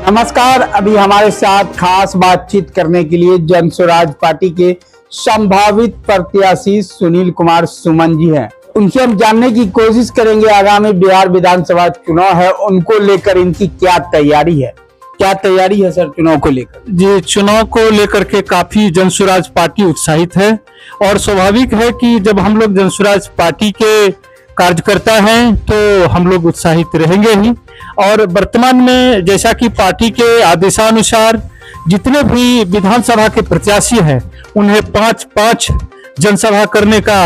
नमस्कार। अभी हमारे साथ खास बातचीत करने के लिए जन स्वराज पार्टी के संभावित प्रत्याशी सुनील कुमार सुमन जी हैं। उनसे हम जानने की कोशिश करेंगे आगामी बिहार विधानसभा चुनाव है, उनको लेकर इनकी क्या तैयारी है। क्या तैयारी है सर चुनाव को लेकर? जी, चुनाव को लेकर के काफी जन स्वराज पार्टी उत्साहित है और स्वाभाविक है कि जब हम लोग जन स्वराज पार्टी के कार्यकर्ता हैं तो हम लोग उत्साहित रहेंगे ही। और वर्तमान में जैसा कि पार्टी के आदेशानुसार जितने भी विधानसभा के प्रत्याशी हैं उन्हें 5-5 जनसभा करने का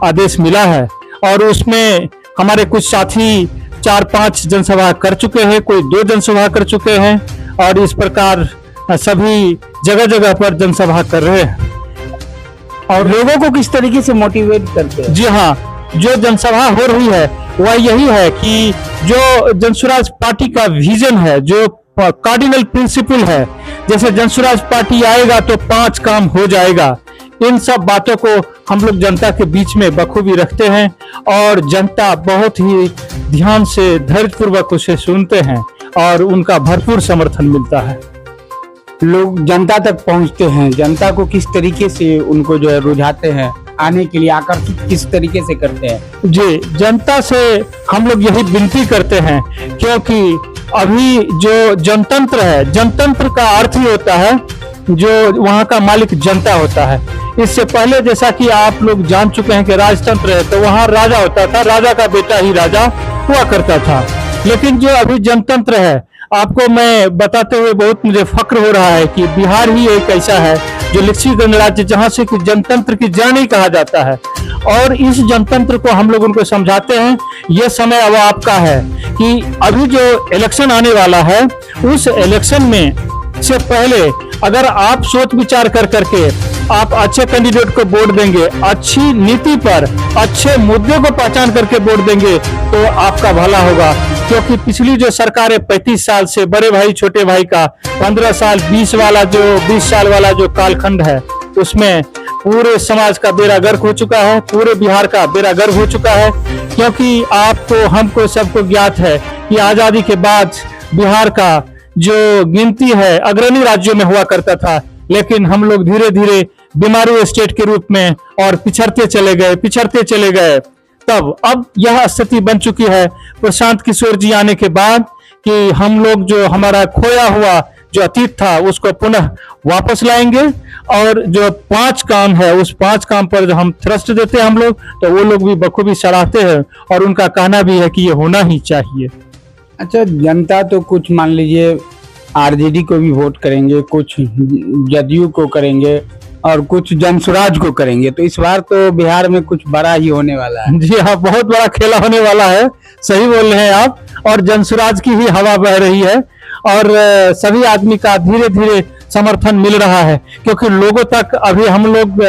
आदेश मिला है और उसमें हमारे कुछ साथी 4-5 जनसभा कर चुके हैं, कोई 2 जनसभा कर चुके हैं और इस प्रकार सभी जगह जगह पर जनसभा कर रहे हैं। और लोगों को किस तरीके से मोटिवेट करते हैं? जी हाँ, जो जनसभा हो रही है वह यही है कि जो जन स्वराज पार्टी का विजन है, जो कार्डिनल प्रिंसिपल है, जैसे जन स्वराज पार्टी आएगा तो 5 काम हो जाएगा, इन सब बातों को हम लोग जनता के बीच में बखूबी रखते हैं और जनता बहुत ही ध्यान से धैर्यपूर्वक उसे सुनते हैं और उनका भरपूर समर्थन मिलता है। लोग जनता तक पहुंचते हैं, जनता को किस तरीके से उनको जो है रुझाते हैं, आने के लिए आकर्षित किस तरीके से करते हैं? जी, जनता से हम लोग यही विनती करते हैं क्योंकि अभी जो जनतंत्र है, जनतंत्र का अर्थ ही होता है जो वहाँ का मालिक जनता होता है। इससे पहले जैसा कि आप लोग जान चुके हैं कि राजतंत्र है तो वहाँ राजा होता था, राजा का बेटा ही राजा हुआ करता था। लेकिन जो अभी जनतंत्र है, आपको मैं बताते हुए बहुत मुझे फक्र हो रहा है कि बिहार ही एक ऐसा है जो लिच्छवी गणराज्य जहाँ से कि जनतंत्र की जर्नी कहा जाता है। और इस जनतंत्र को हम लोग उनको समझाते हैं, ये समय अब आपका है कि अभी जो इलेक्शन आने वाला है उस इलेक्शन में से पहले अगर आप सोच विचार कर करके आप अच्छे कैंडिडेट को वोट देंगे, अच्छी नीति पर अच्छे मुद्दों को पहचान करके वोट देंगे तो आपका भला होगा। क्योंकि पिछली जो सरकार है 35 साल से बड़े भाई छोटे भाई का 15 साल 20 साल वाला जो कालखंड है उसमें पूरे समाज का बेड़ा गर्क हो चुका है, पूरे बिहार का बेड़ा गर्क हो चुका है। क्योंकि आपको हमको सबको ज्ञात है कि आजादी के बाद बिहार का जो गिनती है अग्रणी राज्यों में हुआ करता था, लेकिन हम लोग धीरे धीरे बीमारू स्टेट के रूप में और पिछड़ते चले गए। तब अब यह स्थिति बन चुकी है प्रशांत किशोर जी आने के बाद कि हम लोग जो हमारा खोया हुआ जो अतीत था उसको पुनः वापस लाएंगे और जो 5 काम है उस 5 काम पर जो हम थ्रस्ट देते हैं हम लोग, तो वो लोग भी बखूबी सराहते हैं और उनका कहना भी है कि ये होना ही चाहिए। अच्छा, जनता तो कुछ मान लीजिए आरजेडी को भी वोट करेंगे, कुछ जदयू को करेंगे और कुछ जन स्वराज को करेंगे, तो इस बार तो बिहार में कुछ बड़ा ही होने वाला है। जी हाँ, बहुत बड़ा खेला होने वाला है, सही बोल रहे हैं आप। और जन स्वराज की ही हवा बह रही है और सभी आदमी का धीरे धीरे समर्थन मिल रहा है क्योंकि लोगों तक अभी हम लोग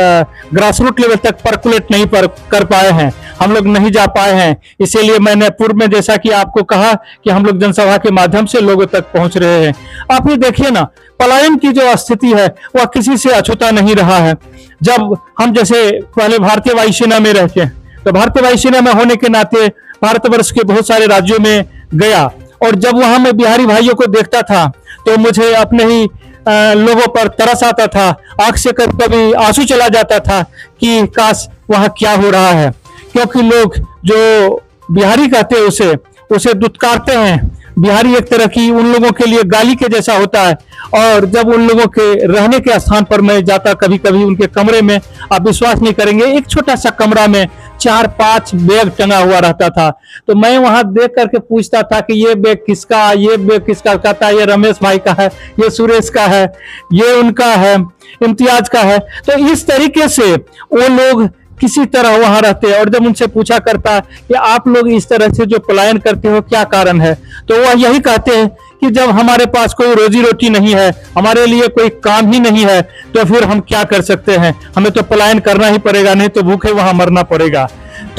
ग्रासरूट लेवल तक परकुलेट नहीं कर पाए हैं, हम लोग नहीं जा पाए हैं। इसीलिए मैंने पूर्व में जैसा कि आपको कहा कि हम लोग जनसभा के माध्यम से लोगों तक पहुंच रहे हैं। आप ये देखिए ना, पलायन की जो स्थिति है वह किसी से अछूता नहीं रहा है। जब हम जैसे पहले भारतीय वायुसेना में रहते हैं तो भारतीय वायुसेना में होने के नाते भारतवर्ष के बहुत सारे राज्यों में गया और जब वहां मैं बिहारी भाइयों को देखता था तो मुझे अपने ही लोगों पर तरस आता था, आंख से कभी आंसू चला जाता था कि काश वहां क्या हो रहा है। क्योंकि लोग जो बिहारी कहते हैं उसे दुत्कारते हैं। बिहारी एक तरह की उन लोगों के लिए गाली के जैसा होता है और जब उन लोगों के रहने के स्थान पर मैं जाता कभी कभी उनके कमरे में, आप विश्वास नहीं करेंगे, एक छोटा सा कमरा में 4-5 बैग टंगा हुआ रहता था। तो मैं वहां देख करके पूछता था कि ये बैग किसका, कहता है ये रमेश भाई का है, ये सुरेश का है, ये उनका है, इम्तियाज का है। तो इस तरीके से वो लोग किसी तरह वहां रहते हैं और जब उनसे पूछा करता कि आप लोग इस तरह से जो पलायन करते हो क्या कारण है, तो वह यही कहते हैं कि जब हमारे पास कोई रोजी रोटी नहीं है, हमारे लिए कोई काम ही नहीं है, तो फिर हम क्या कर सकते हैं, हमें तो पलायन करना ही पड़ेगा, नहीं तो भूखे वहां मरना पड़ेगा।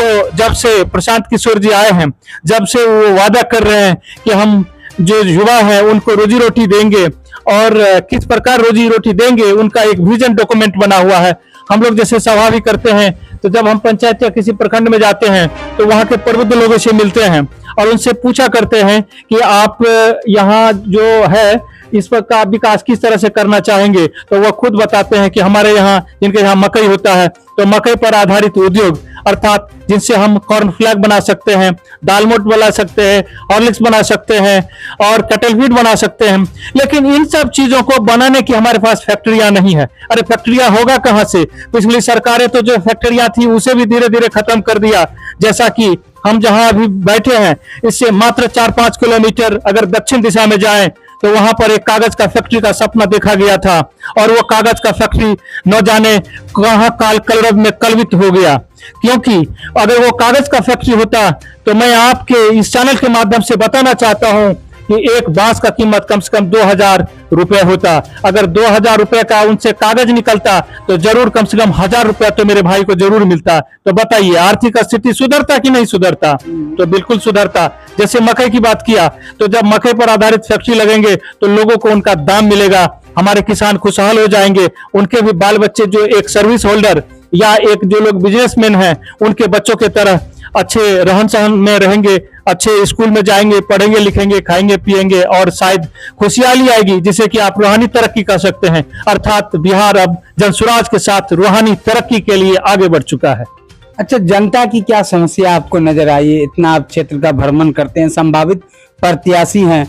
तो जब से प्रशांत किशोर जी आए हैं, जब से वो वादा कर रहे हैं कि हम जो युवा है उनको रोजी रोटी देंगे और किस प्रकार रोजी रोटी देंगे उनका एक विजन डॉक्यूमेंट बना हुआ है। हम लोग जैसे सभा भी करते हैं तो जब हम पंचायत या किसी प्रखंड में जाते हैं तो वहाँ के प्रबुद्ध लोगों से मिलते हैं और उनसे पूछा करते हैं कि आप यहाँ जो है इस पर का विकास किस तरह से करना चाहेंगे, तो वो खुद बताते हैं कि हमारे यहाँ, जिनके यहाँ मकई होता है, तो मकई पर आधारित उद्योग, अर्थात जिनसे हम कॉर्नफ्लैग बना सकते हैं, दाल मोट बना सकते हैं, हॉर्लिक्स बना सकते हैं और कटल फीड बना सकते हैं। लेकिन इन सब चीजों को बनाने की हमारे पास फैक्ट्रियां नहीं है। अरे फैक्ट्रियां होगा कहां से? पिछली सरकारें तो जो फैक्ट्रियां थी उसे भी धीरे धीरे खत्म कर दिया। जैसा कि हम जहां अभी बैठे हैं, इससे मात्र 4-5 किलोमीटर अगर दक्षिण दिशा में जाएं तो वहां पर एक कागज का फैक्ट्री का सपना देखा गया था और वो कागज का फैक्ट्री न जाने कहां काल कलरव में कलवित हो गया। क्योंकि अगर वो कागज का फैक्ट्री होता तो मैं आपके इस चैनल के माध्यम से बताना चाहता हूं कि एक बांस का कीमत कम से कम 2000 रुपए होता। अगर 2000 रुपए का उनसे कागज निकलता तो जरूर कम से कम 1000 रुपया तो मेरे भाई को जरूर मिलता। तो बताइए आर्थिक स्थिति सुधरता कि नहीं सुधरता? तो बिल्कुल सुधरता। जैसे मकई की बात किया, तो जब मकई पर आधारित फैक्ट्री लगेंगे तो लोगों को उनका दाम मिलेगा, हमारे किसान खुशहाल हो जाएंगे, उनके भी बाल बच्चे जो एक सर्विस होल्डर या एक जो लोग बिजनेसमैन हैं उनके बच्चों के तरह अच्छे रहन सहन में रहेंगे, अच्छे स्कूल में जाएंगे, पढ़ेंगे लिखेंगे, खाएंगे पिएंगे और शायद खुशहाली आएगी, जिसे कि आप रूहानी तरक्की कह सकते हैं। अर्थात बिहार अब जनसुराज के साथ रूहानी तरक्की के लिए आगे बढ़ चुका है। अच्छा, जनता की क्या समस्या आपको नजर आई है? इतना आप क्षेत्र का भ्रमण करते हैं, संभावित प्रत्याशी हैं,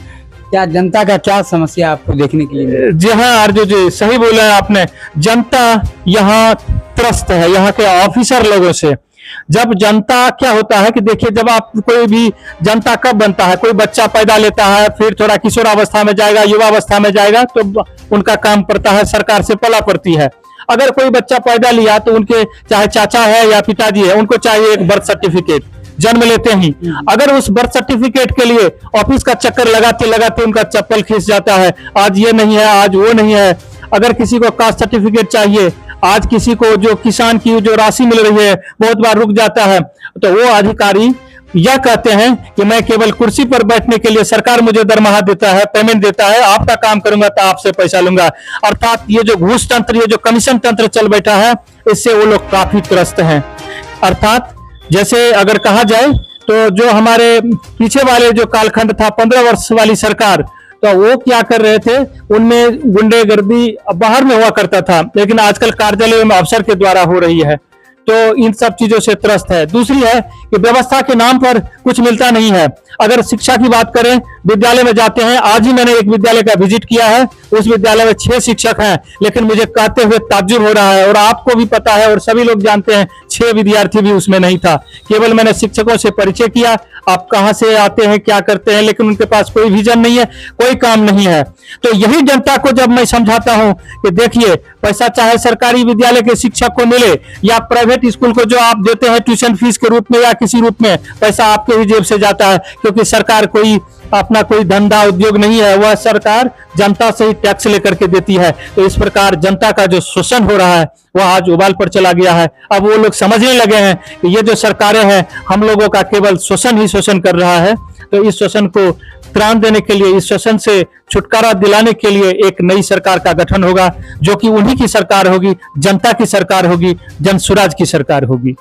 क्या जनता का क्या समस्या आपको देखने के लिए मिली? जी हाँ आरजू जी, सही बोला है आपने। जनता यहाँ त्रस्त है यहाँ के ऑफिसर लोगों से। जब जनता क्या होता है कि देखिए, जब आप कोई भी जनता कब बनता है, कोई बच्चा पैदा लेता है, फिर थोड़ा किशोरावस्था में जाएगा, युवावस्था में जाएगा, तो उनका काम पड़ता है सरकार से पला पड़ती है। अगर कोई बच्चा पैदा लिया तो उनके चाहे चाचा है या पिताजी है, उनको चाहिए एक बर्थ सर्टिफिकेट जन्म लेते ही। अगर उस बर्थ सर्टिफिकेट के लिए ऑफिस का चक्कर लगाते लगाते उनका चप्पल खींच जाता है, आज ये नहीं है, आज वो नहीं है। अगर किसी को कास्ट सर्टिफिकेट चाहिए, आज किसी को जो किसान की जो राशि मिल रही है बहुत बार रुक जाता है, तो वो अधिकारी यह कहते हैं कि मैं केवल कुर्सी पर बैठने के लिए, सरकार मुझे दरमाहा देता है, पेमेंट देता है, आपका काम करूंगा तो आपसे पैसा लूंगा। अर्थात ये जो घूस तंत्र, ये जो कमीशन तंत्र चल बैठा है, इससे वो लोग काफी त्रस्त हैं। अर्थात जैसे अगर कहा जाए तो जो हमारे पीछे वाले जो कालखंड था 15 वर्ष वाली सरकार, तो वो क्या कर रहे थे, उनमें गुंडेगर्दी बाहर में हुआ करता था, लेकिन आजकल कार्यालय में अफसर के द्वारा हो रही है। तो इन सब चीजों से त्रस्त है। दूसरी है कि व्यवस्था के नाम पर कुछ मिलता नहीं है। अगर शिक्षा की बात करें, विद्यालय में जाते हैं, आज ही मैंने एक विद्यालय का विजिट किया है, उस विद्यालय में 6 शिक्षक हैं, लेकिन मुझे कहते हुए ताज्जुब हो रहा है, और आपको भी पता है और सभी लोग जानते हैं 6 विद्यार्थी भी उसमें नहीं था। केवल मैंने शिक्षकों से परिचय किया, आप कहां से आते हैं, क्या करते हैं, लेकिन उनके पास कोई विजन नहीं है, कोई काम नहीं है। तो यही जनता को जब मैं समझाता हूं कि देखिए, पैसा चाहे सरकारी विद्यालय के शिक्षक को मिले या प्राइवेट स्कूल को जो आप देते हैं ट्यूशन फीस के रूप में या किसी रूप में, पैसा आपके ही जेब से जाता है, क्योंकि सरकार कोई अपना कोई धंधा उद्योग नहीं है, वह सरकार जनता से ही टैक्स लेकर के देती है। तो इस प्रकार जनता का जो शोषण हो रहा है वह आज उबाल पर चला गया है। अब वो लोग समझने लगे हैं कि ये जो सरकारें हैं हम लोगों का केवल शोषण ही शोषण कर रहा है। तो इस शोषण को त्राण देने के लिए, इस शोषण से छुटकारा दिलाने के लिए एक नई सरकार का गठन होगा, जो कि उन्हीं की सरकार होगी, जनता की सरकार होगी, जनसुराज की सरकार होगी।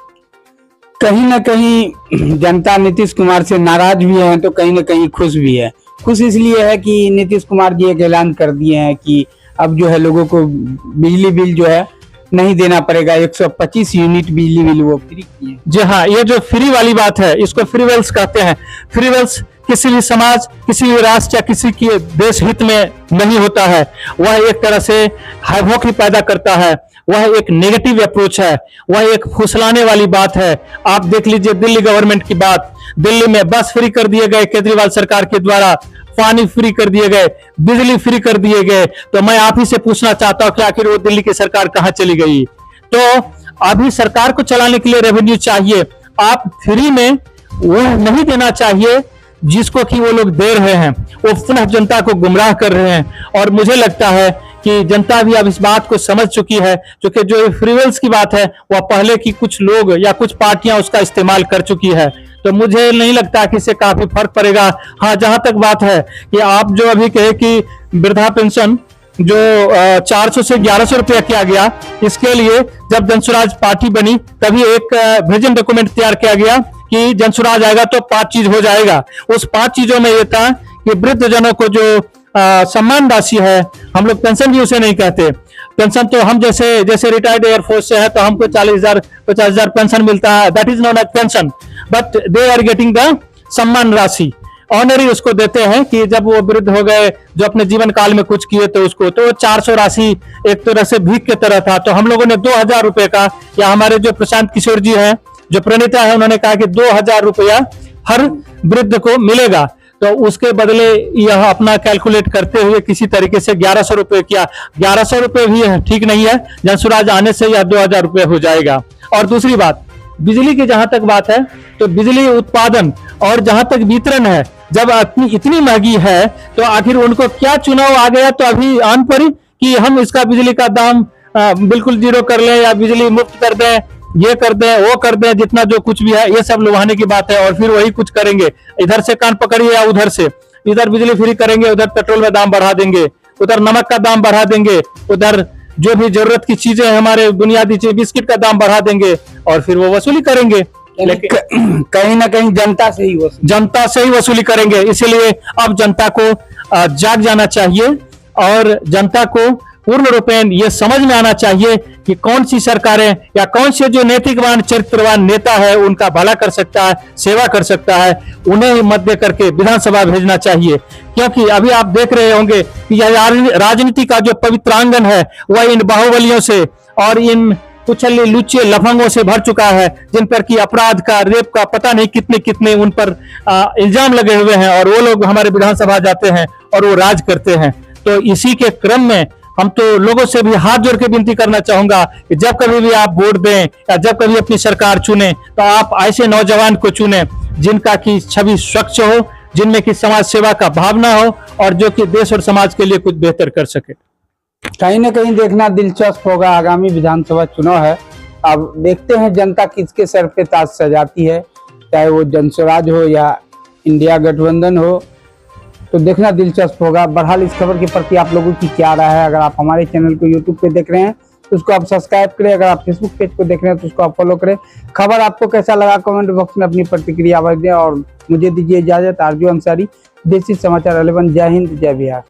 कहीं ना कहीं जनता नीतीश कुमार से नाराज भी है, तो कहीं ना कहीं खुश भी है। खुश इसलिए है कि नीतीश कुमार जी एक ऐलान कर दिए हैं कि अब जो है लोगों को बिजली बिल जो है नहीं देना पड़ेगा, 125 यूनिट बिजली बिल वो फ्री किए। जी हाँ, ये जो फ्री वाली बात है, इसको फ्री वेल्स कहते हैं। फ्री वेल्स किसी भी समाज, किसी भी राष्ट्र या किसी के देश हित में नहीं होता है। वह एक तरह से हैवॉक ही पैदा करता है, वह एक नेगेटिव अप्रोच है, वह एक फुसलाने वाली बात है। आप देख लीजिए दिल्ली गवर्नमेंट की बात, दिल्ली में बस फ्री कर दिए गए केजरीवाल सरकार के द्वारा, पानी फ्री कर दिए गए, बिजली फ्री कर दिए गए। तो मैं आप ही से पूछना चाहता हूं कि आखिर वो दिल्ली की सरकार कहां चली गई? तो अभी सरकार को चलाने के लिए रेवेन्यू चाहिए, आप फ्री में वो नहीं देना चाहिए जिसको कि वो लोग दे रहे हैं, वो पुनः जनता को गुमराह कर रहे हैं। और मुझे लगता है कि जनता भी अब इस बात को समझ चुकी है, क्योंकि जो फ्रीवेल्स की बात है वह पहले की कुछ लोग या कुछ पार्टियां उसका इस्तेमाल कर चुकी है। तो मुझे नहीं लगता कि इससे काफी फर्क पड़ेगा। हाँ, जहां तक बात है कि आप जो अभी कहे कि वृद्धा पेंशन जो 400 से 1100 रुपया किया गया, इसके लिए जब जनसुराज पार्टी बनी तभी एक विजन डॉक्यूमेंट तैयार किया गया कि जनसुराज आएगा तो 5 चीज हो जाएगा। उस 5 चीजों में ये था कि वृद्ध जनों को जो सम्मान राशि है, हम लोग पेंशन भी उसे नहीं कहते, पेंशन तो हम जैसे रिटायर्ड एयरफोर्स से है तो हमको 40,000 50,000 पेंशन मिलता है, that is not a pension, but they are getting the सम्मान राशि, ऑनरी उसको देते हैं कि जब वो वृद्ध हो गए, जो अपने जीवन काल में कुछ किए तो उसको, तो 400 राशि एक तरह से भीख के तरह था। तो हम लोगों ने 2,000 रुपए का, या हमारे जो प्रशांत किशोर जी हैं जो प्रणेता है, उन्होंने कहा कि 2,000 रुपया हर वृद्ध को मिलेगा। तो उसके बदले यह अपना कैलकुलेट करते हुए किसी तरीके से 1100 रुपए किया। 1100 रुपए भी ठीक नहीं है, जनसुराज आने से यह 2,000 रुपए हो जाएगा। और दूसरी बात, बिजली की जहां तक बात है तो बिजली उत्पादन और जहां तक वितरण है, जब इतनी महंगी है तो आखिर उनको क्या चुनाव आ गया तो अभी आन पड़ी कि हम इसका बिजली का दाम बिल्कुल जीरो कर लें या बिजली मुफ्त कर दें, ये कर दें वो कर दें, जितना जो कुछ भी है ये सब लुभाने की बात है। और फिर वही कुछ करेंगे, इधर से कान पकड़िए या उधर से, इधर बिजली फ्री करेंगे, उधर पेट्रोल में दाम बढ़ा देंगे, उधर नमक का दाम बढ़ा देंगे, उधर जो भी जरूरत की चीजें हमारे बुनियादी चीज बिस्किट का दाम बढ़ा देंगे और फिर वो वसूली करेंगे। लेकिन कहीं ना कहीं जनता से ही वसूली करेंगे। इसीलिए अब जनता को जाग जाना चाहिए और जनता को पूर्ण रूपेण ये समझ में आना चाहिए कि कौन सी सरकारें या कौन से जो नैतिकवान चरित्रवान नेता है उनका भला कर सकता है, सेवा कर सकता है, उन्हें ही मत दे करके विधानसभा भेजना चाहिए। क्योंकि अभी आप देख रहे होंगे कि यह राजनीति का जो पवित्रांगन है वह इन बाहुबलियों से और इन उछले लुच्चे लफंगों से भर चुका है, जिन पर कि अपराध का, रेप का पता नहीं कितने कितने उन पर इल्जाम लगे हुए हैं, और वो लोग हमारे विधानसभा जाते हैं और वो राज करते हैं। तो इसी के क्रम में हम तो लोगों से भी हाथ जोड़ के विनती करना चाहूंगा कि जब कभी भी आप वोट दें या जब कभी अपनी सरकार चुने तो आप ऐसे नौजवान को चुने जिनका की छवि स्वच्छ हो, जिनमें की समाज सेवा का भावना हो और जो कि देश और समाज के लिए कुछ बेहतर कर सके। कहीं ना कहीं देखना दिलचस्प होगा, आगामी विधानसभा चुनाव है, अब देखते हैं जनता किसके सर पे ताज सजाती है, चाहे वो जनसुराज हो या इंडिया गठबंधन हो, तो देखना दिलचस्प होगा। बहरहाल इस खबर के प्रति आप लोगों की क्या राय है? अगर आप हमारे चैनल को यूट्यूब पे देख रहे हैं तो उसको आप सब्सक्राइब करें, अगर आप फेसबुक पेज को देख रहे हैं तो उसको आप फॉलो करें। खबर आपको कैसा लगा कमेंट बॉक्स में अपनी प्रतिक्रिया दें और मुझे दीजिए इजाजत। आरजू अंसारी, देसी समाचार 11। जय हिंद, जय बिहार।